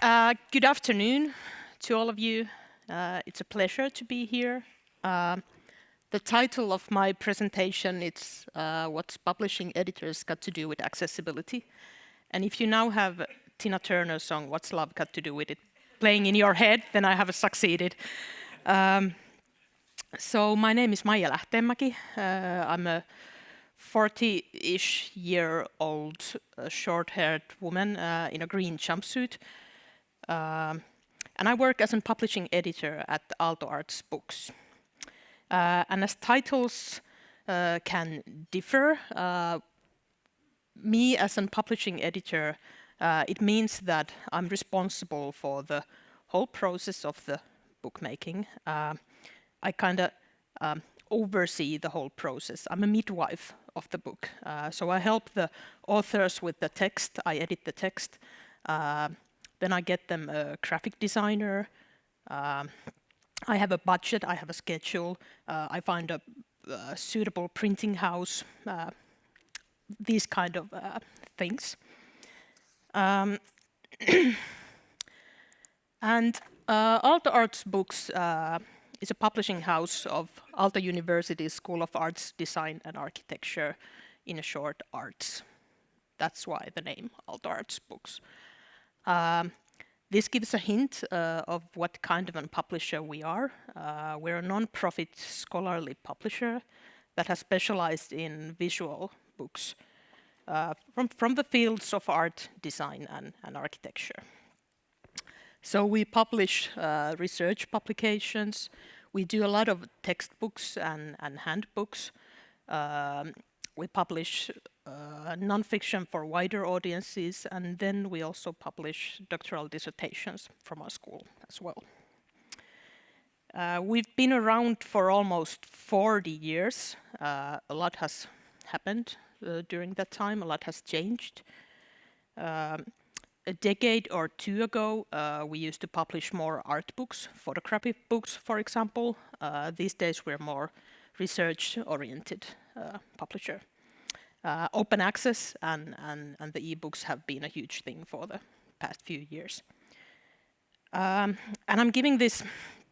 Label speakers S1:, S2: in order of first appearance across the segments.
S1: Good afternoon to all of you. It's a pleasure to be here. The title of my presentation is What's Publishing Editors Got to Do with Accessibility? And if you now have Tina Turner's song, What's Love Got to Do with It, playing in your head, then I have succeeded. So my name is Maija Lähteenmäki. I'm a 40-ish year old short-haired woman in a green jumpsuit. And I work as a publishing editor at Aalto Arts Books. And as titles can differ, me as a publishing editor, it means that I'm responsible for the whole process of the bookmaking. I kind of oversee the whole process. I'm a midwife of the book. So I help the authors with the text, I edit the text, then I get them a graphic designer. I have a budget, I have a schedule, I find a suitable printing house, these kind of things. And Aalto Arts Books is a publishing house of Aalto University School of Arts, Design and Architecture, in a short, arts. That's why the name Aalto Arts Books. This gives a hint of what kind of a publisher we are. We're a non-profit scholarly publisher that has specialized in visual books from the fields of art, design and architecture. So we publish research publications. We do a lot of textbooks and handbooks. We publish non-fiction for wider audiences, and then we also publish doctoral dissertations from our school as well. We've been around for almost 40 years. A lot has happened during that time, a lot has changed. A decade or two ago, we used to publish more art books, photography books, for example. These days, we're more research-oriented publisher. Open access and the e-books have been a huge thing for the past few years. And I'm giving this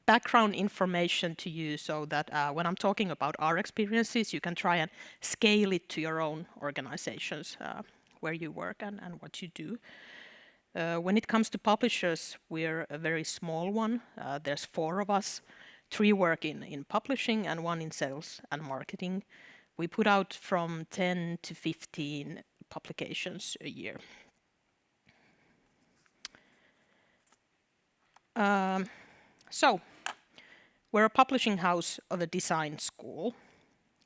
S1: background information to you so that when I'm talking about our experiences, you can try and scale it to your own organizations, where you work and what you do. When it comes to publishers, we're a very small one. There's 4 of us. 3 work in publishing and 1 in sales and marketing. We put out from 10 to 15 publications a year. So, we're a publishing house of a design school.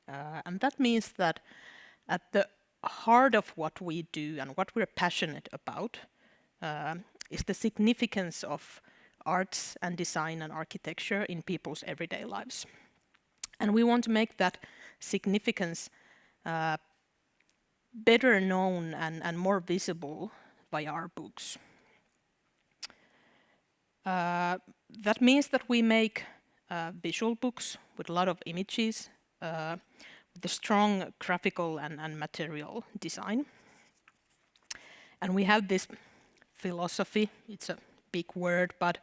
S1: And that means that at the heart of what we do and what we're passionate about is the significance of arts and design and architecture in people's everyday lives. And we want to make that significance better known and more visible by our books. That means that we make visual books with a lot of images, with a strong graphical and material design. And we have this philosophy, it's a big word, but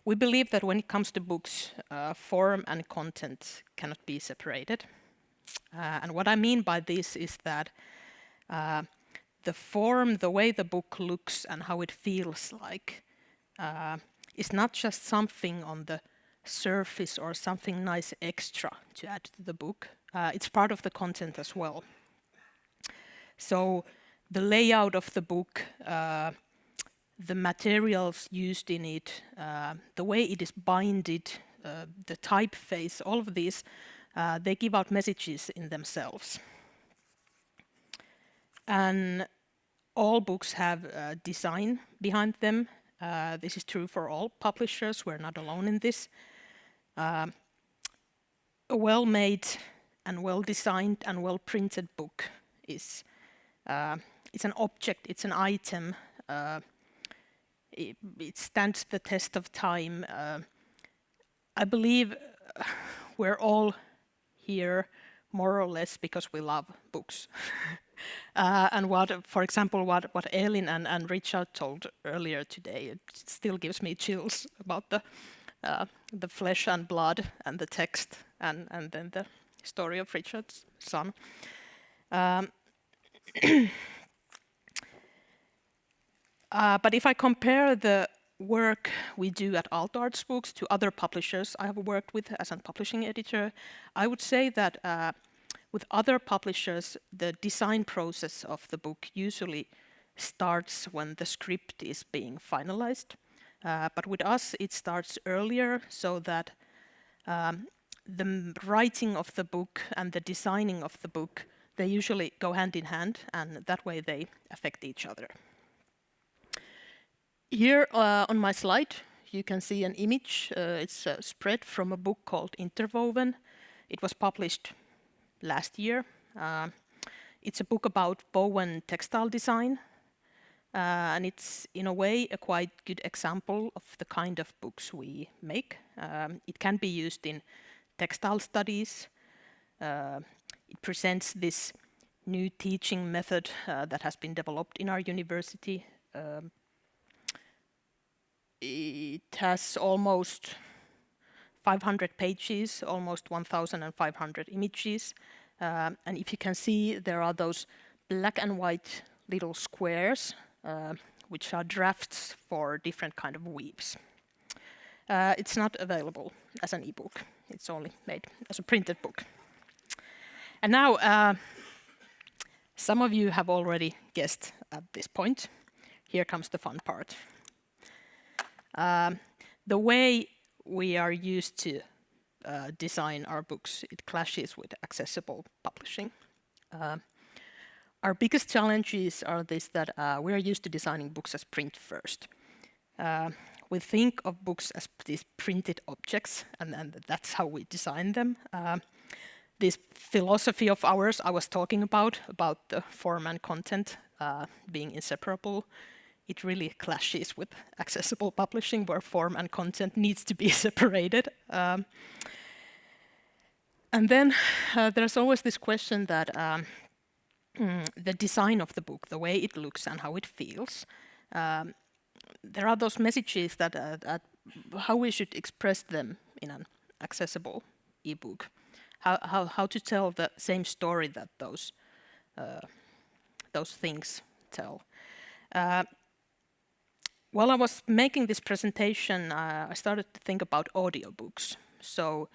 S1: we believe that when it comes to books, form and content cannot be separated. And what I mean by this is that the form, the way the book looks and how it feels like, is not just something on the surface or something nice extra to add to the book. It's part of the content as well. So the layout of the book, the materials used in it, the way it is binded, the typeface, all of these, they give out messages in themselves. And all books have design behind them. This is true for all publishers. We're not alone in this. A well-made and well-designed and well-printed book is it's an object, it's an item. It stands the test of time. I believe we're all here more or less because we love books. And for example, what Elin and Richard told earlier today, it still gives me chills about the flesh and blood and the text and then the story of Richard's son. But if I compare the work we do at Aalto Arts Books to other publishers I have worked with as a publishing editor, I would say that with other publishers, the design process of the book usually starts when the script is being finalized. But with us, it starts earlier, so that the writing of the book and the designing of the book, they usually go hand in hand, and that way they affect each other. Here on my slide, you can see an image. It's a spread from a book called Interwoven. It was published last year. It's a book about woven textile design, and it's in a way a quite good example of the kind of books we make. It can be used in textile studies. It presents this new teaching method that has been developed in our university. It has almost 500 pages, almost 1,500 images. And if you can see, there are those black and white little squares, which are drafts for different kind of weaves. It's not available as an ebook. It's only made as a printed book. And now, some of you have already guessed at this point. Here comes the fun part. The way we are used to design our books, it clashes with accessible publishing. Our biggest challenges are this, that we are used to designing books as print first. We think of books as these printed objects, and that's how we design them. This philosophy of ours I was talking about the form and content being inseparable, it really clashes with accessible publishing, where form and content needs to be separated. And then there's always this question that the design of the book, the way it looks and how it feels, there are those messages that how we should express them in an accessible ebook, how to tell the same story that those things tell. While I was making this presentation, I started to think about audiobooks. So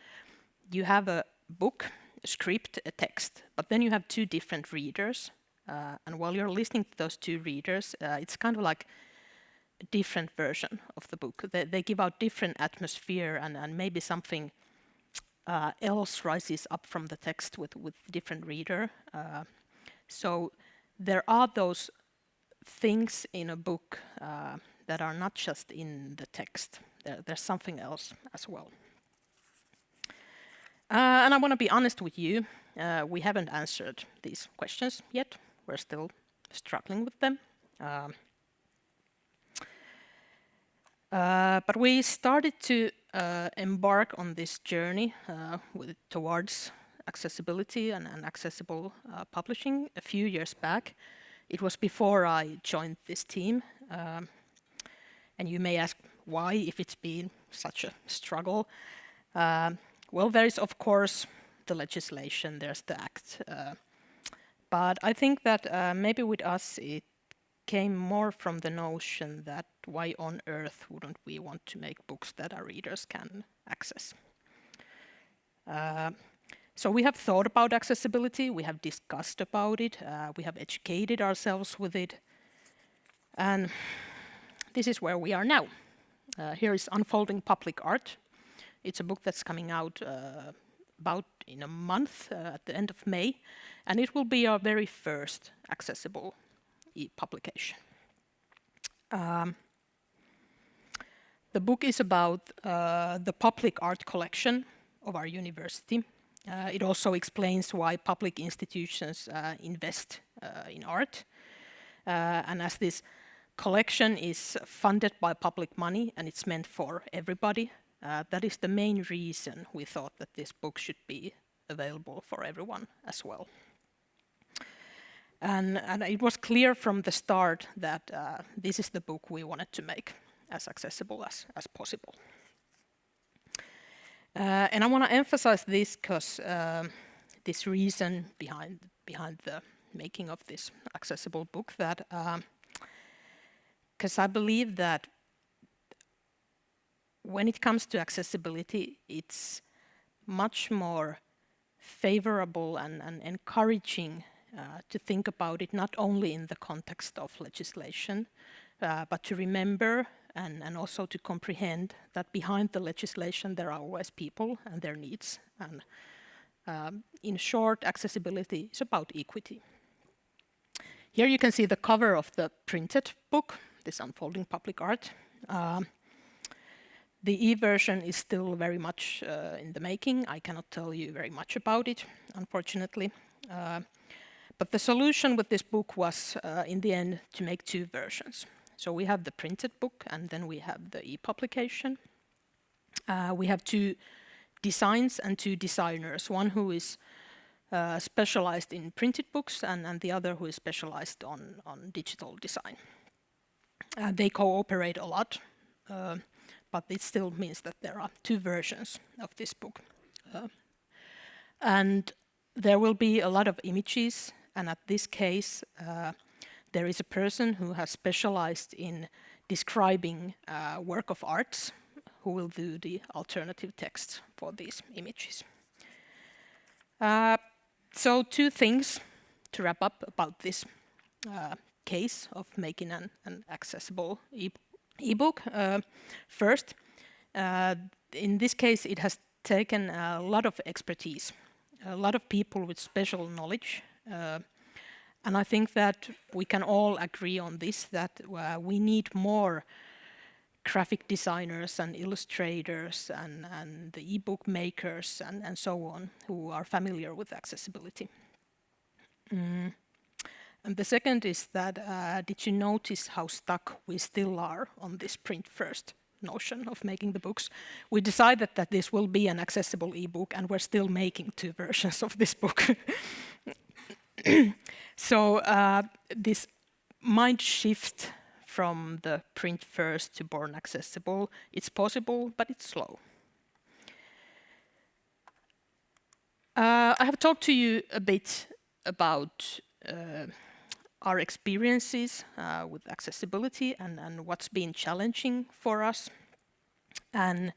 S1: you have a book, a script, a text, but then you have two different readers. And while you're listening to those two readers, it's kind of like a different version of the book. They give out different atmosphere, and maybe something else rises up from the text with different reader. So there are those things in a book that are not just in the text. There's something else as well. And I want to be honest with you, we haven't answered these questions yet. We're still struggling with them. But we started to embark on this journey towards accessibility and accessible publishing a few years back. It was before I joined this team. And you may ask why, if it's been such a struggle. Well, there is, of course, the legislation, there's the act. But I think that maybe with us it came more from the notion that why on earth wouldn't we want to make books that our readers can access? So we have thought about accessibility, we have discussed about it, we have educated ourselves with it. And this is where we are now. Here is Unfolding Public Art. It's a book that's coming out about in a month, at the end of May, and it will be our very first accessible e-publication. The book is about the public art collection of our university. It also explains why public institutions invest in art. And as this collection is funded by public money and it's meant for everybody, that is the main reason we thought that this book should be available for everyone as well. And it was clear from the start that this is the book we wanted to make as accessible as possible. And I want to emphasize this because this reason behind the making of this accessible book, that because I believe that when it comes to accessibility, it's much more favorable and encouraging to think about it not only in the context of legislation, but to remember and also to comprehend that behind the legislation there are always people and their needs. And in short, accessibility is about equity. Here you can see the cover of the printed book, this Unfolding Public Art. The e-version is still very much in the making. I cannot tell you very much about it, unfortunately. But the solution with this book was, in the end, to make two versions. So we have the printed book, and then we have the e-publication. We have two designs and two designers, one who is specialized in printed books and the other who is specialized on digital design. They cooperate a lot, but it still means that there are two versions of this book. And there will be a lot of images, and at this case, there is a person who has specialized in describing work of arts who will do the alternative text for these images. So two things to wrap up about this case of making an accessible ebook. First, in this case, it has taken a lot of expertise, a lot of people with special knowledge. And I think that we can all agree on this, that we need more graphic designers and illustrators and the ebook makers and so on who are familiar with accessibility. And the second is that, did you notice how stuck we still are on this print first notion of making the books? We decided that this will be an accessible ebook, and we're still making two versions of this book. So this mind shift from the print first to born accessible, it's possible, but it's slow. I have talked to you a bit about our experiences with accessibility and what's been challenging for us. And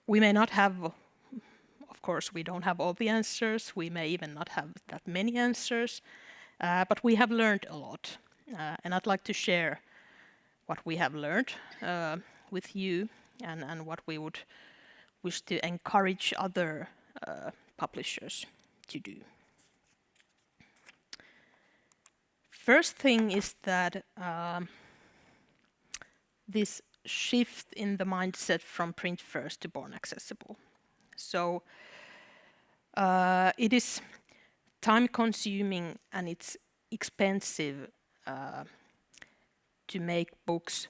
S1: we may not have, of course, we don't have all the answers. We may even not have that many answers, but we have learned a lot. And I'd like to share what we have learned with you and what we would wish to encourage other publishers to do. First thing is that this shift in the mindset from print first to born accessible. So it is time consuming and it's expensive to make books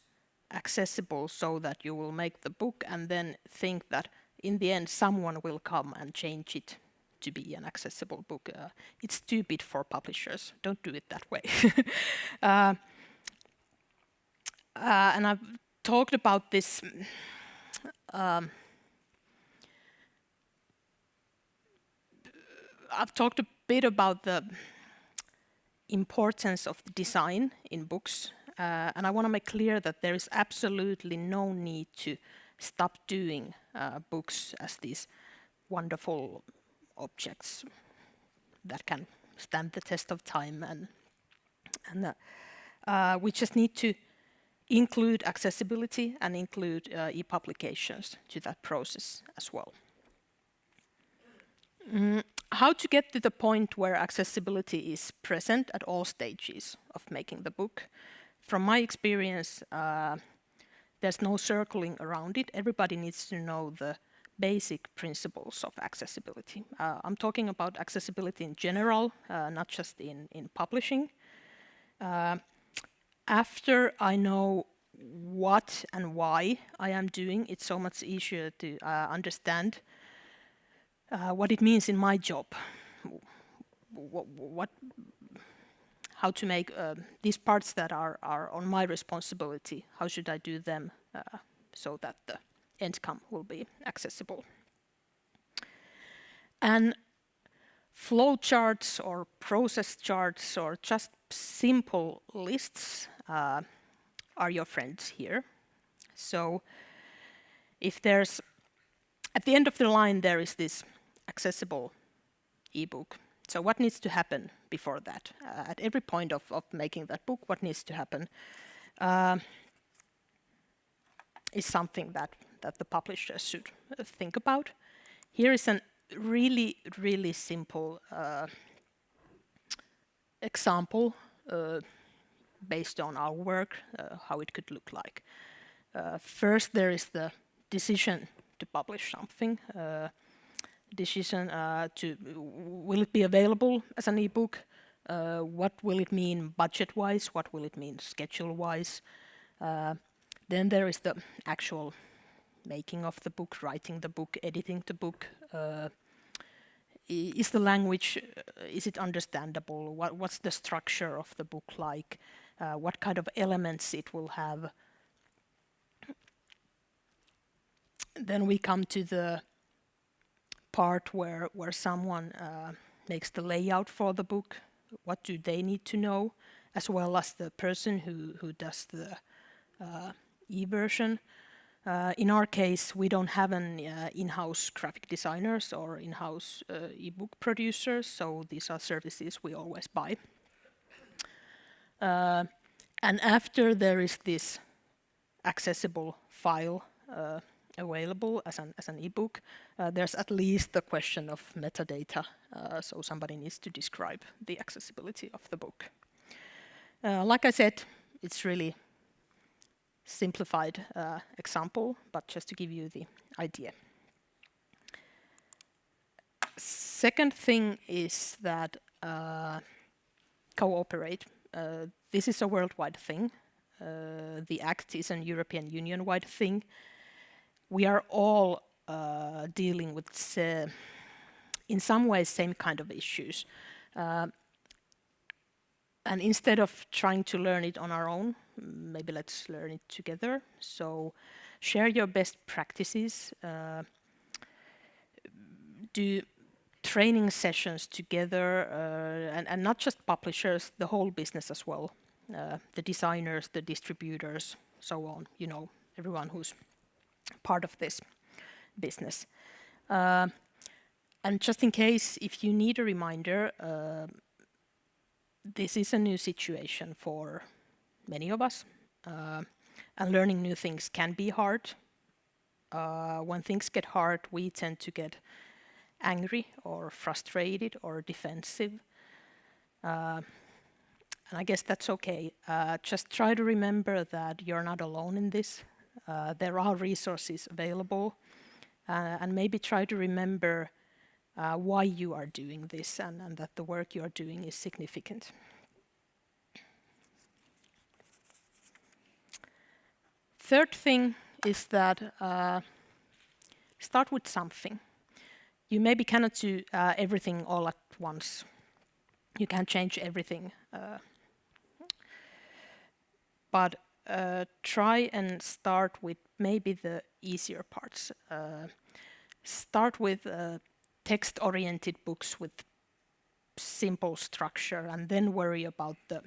S1: accessible so that you will make the book and then think that in the end someone will come and change it to be an accessible book. It's stupid for publishers. Don't do it that way. And I've talked about this I've talked a bit about the importance of design in books, and I want to make clear that there is absolutely no need to stop doing books as these wonderful objects that can stand the test of time, and we just need to include accessibility and include e-publications to that process as well. How to get to the point where accessibility is present at all stages of making the book? From my experience, there's no circling around it. Everybody needs to know the basic principles of accessibility. I'm talking about accessibility in general, not just in publishing. After I know what and why I am doing, it's so much easier to understand what it means in my job. how to make these parts that are on my responsibility, how should I do them so that the outcome will be accessible. And flow charts or process charts or just simple lists are your friends here. So if there's, at the end of the line, there is this accessible ebook. So what needs to happen before that? At every point of making that book, what needs to happen is something that the publisher should think about. Here is a really, really simple example based on our work, how it could look like. First, there is the decision to publish something. Decision to will it be available as an ebook? What will it mean budget-wise? What will it mean schedule-wise? Then there is the actual making of the book, writing the book, editing the book. Is the language, is it understandable? What's the structure of the book like? What kind of elements it will have? Then we come to the part where someone makes the layout for the book. What do they need to know, as well as the person who does the e-version. In our case, we don't have an in-house graphic designers or in-house ebook producers, so these are services we always buy. And after there is this accessible file available as an ebook, there's at least the question of metadata, so somebody needs to describe the accessibility of the book. Like I said, it's really simplified example, but just to give you the idea. Second thing is that cooperate. This is a worldwide thing. The Act is an European Union-wide thing. We are all dealing with, in some ways, same kind of issues. And instead of trying to learn it on our own, maybe let's learn it together. So share your best practices, do training sessions together, and not just publishers, the whole business as well. The designers, the distributors, so on, you know, everyone who's part of this business. And just in case, if you need a reminder, this is a new situation for many of us, and learning new things can be hard. When things get hard, we tend to get angry or frustrated or defensive. And I guess that's okay. Just try to remember that you're not alone in this. There are resources available, and maybe try to remember why you are doing this and that the work you are doing is significant. Third thing is that start with something. You maybe cannot do everything all at once. You can't change everything. But try and start with maybe the easier parts. Start with text-oriented books with simple structure, and then worry about the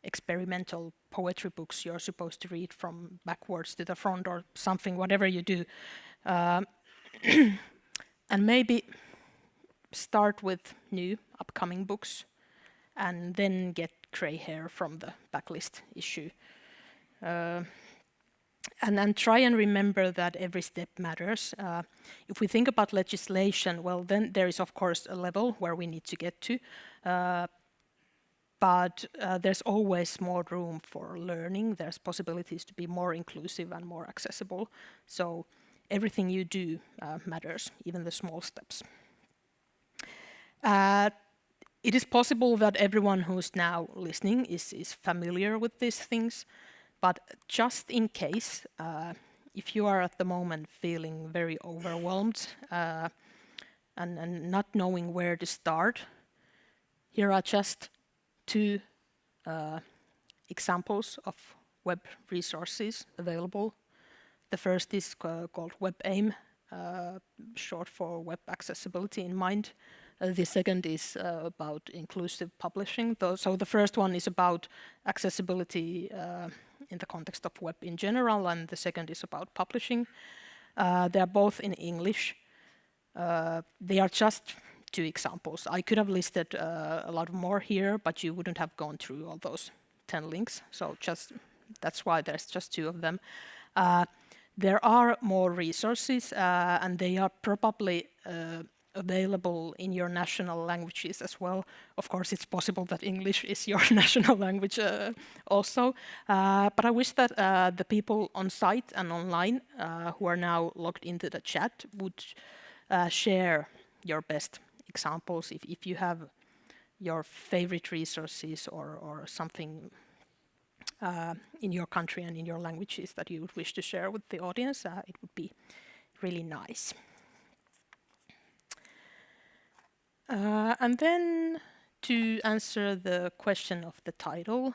S1: experimental poetry books you're supposed to read from backwards to the front or something, whatever you do. And maybe start with new upcoming books and then get gray hair from the backlist issue. And then try and remember that every step matters. If we think about legislation, well, then there is, of course, a level where we need to get to. But there's always more room for learning. There's possibilities to be more inclusive and more accessible. So everything you do matters, even the small steps. It is possible that everyone who's now listening is familiar with these things. But just in case, if you are at the moment feeling very overwhelmed and not knowing where to start, here are just two examples of web resources available. The first is called WebAIM, short for Web Accessibility in Mind. The second is about inclusive publishing. So the first one is about accessibility in the context of web in general, and the second is about publishing. They are both in English. They are just two examples. I could have listed a lot more here, but you wouldn't have gone through all those 10 links. So that's why there's just two of them. There are more resources, and they are probably available in your national languages as well. Of course, it's possible that English is your national language also. But I wish that the people on site and online who are now logged into the chat would share your best examples. If you have your favorite resources or something in your country and in your languages that you would wish to share with the audience, it would be really nice. And then to answer the question of the title,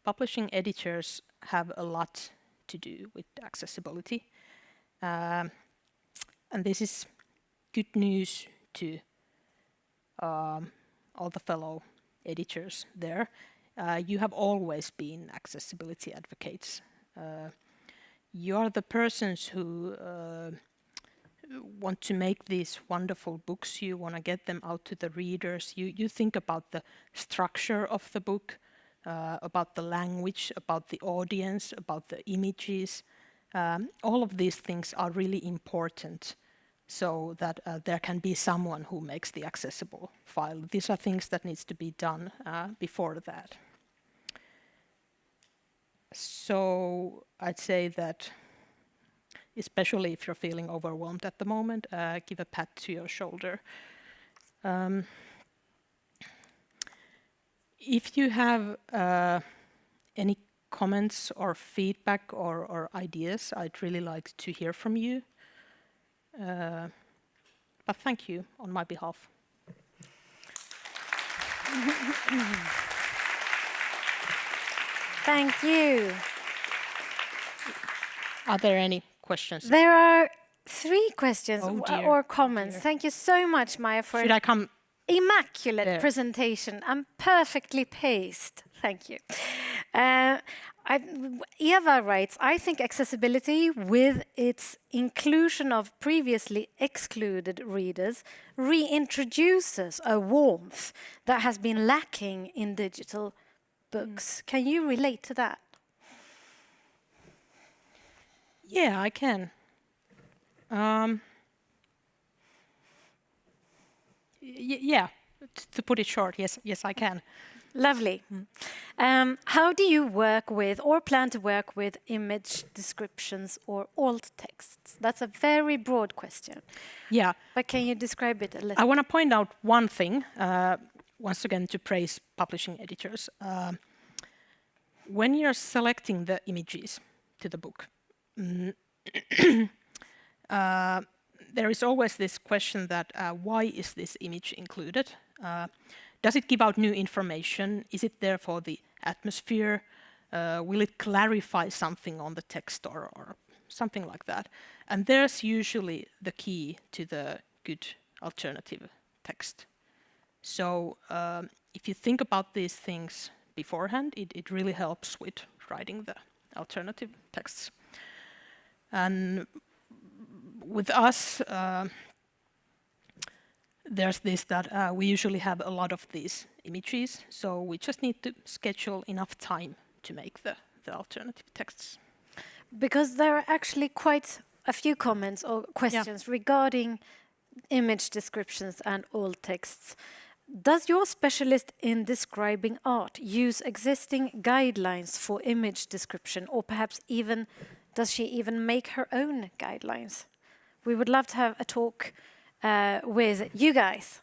S1: publishing editors have a lot to do with accessibility. And this is good news to all the fellow editors there. You have always been accessibility advocates. You are the persons who want to make these wonderful books. You want to get them out to the readers. You think about the structure of the book, about the language, about the audience, about the images. All of these things are really important so that there can be someone who makes the accessible file. These are things that needs to be done before that. So I'd say that especially if you're feeling overwhelmed at the moment, give a pat to your shoulder. If you have any comments or feedback or ideas, I'd really like to hear from you. But thank you on my behalf.
S2: Thank you.
S1: Are there any questions?
S2: There are 3 questions or comments.
S1: Dear.
S2: Thank you so much, Maija, for
S1: Should I come?
S2: Immaculate presentation and perfectly paced. Thank you. Eva writes, I think accessibility with its inclusion of previously excluded readers reintroduces a warmth that has been lacking in digital books. Can you relate to that?
S1: Yeah, I can. Yeah, to put it short, yes, I can.
S2: Lovely. How do you work with or plan to work with image descriptions or alt texts? That's a very broad question.
S1: Yeah.
S2: But can you describe it a little?
S1: I want to point out one thing, once again, to praise publishing editors. When you're selecting the images to the book, there is always this question that why is this image included? Does it give out new information? Is it there for the atmosphere? Will it clarify something on the text or something like that? And there's usually the key to the good alternative text. So if you think about these things beforehand, it really helps with writing the alternative texts. And with us, there's this that we usually have a lot of these images, so we just need to schedule enough time to make the alternative texts.
S2: Because there are actually quite a few comments or questions regarding image descriptions and alt texts. Does your specialist in describing art use existing guidelines for image description, or perhaps even does she even make her own guidelines? We would love to have a talk with you guys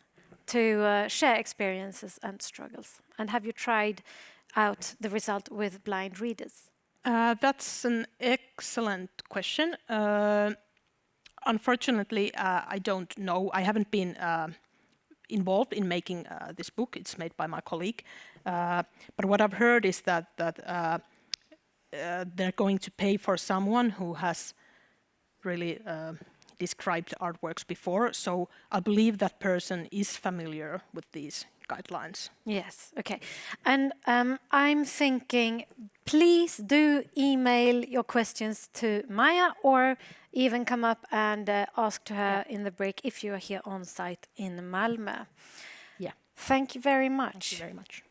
S2: to share experiences and struggles. And have you tried out the result with blind readers?
S1: That's an excellent question. Unfortunately, I don't know. I haven't been involved in making this book. It's made by my colleague. But what I've heard is that they're going to pay for someone who has really described artworks before. So I believe that person is familiar with these guidelines.
S2: Yes, okay. And I'm thinking, please do email your questions to Maija or even come up and ask to her in the break if you're here on site in Malmö.
S1: Yeah.
S2: Thank you very much.
S1: Thank you very much.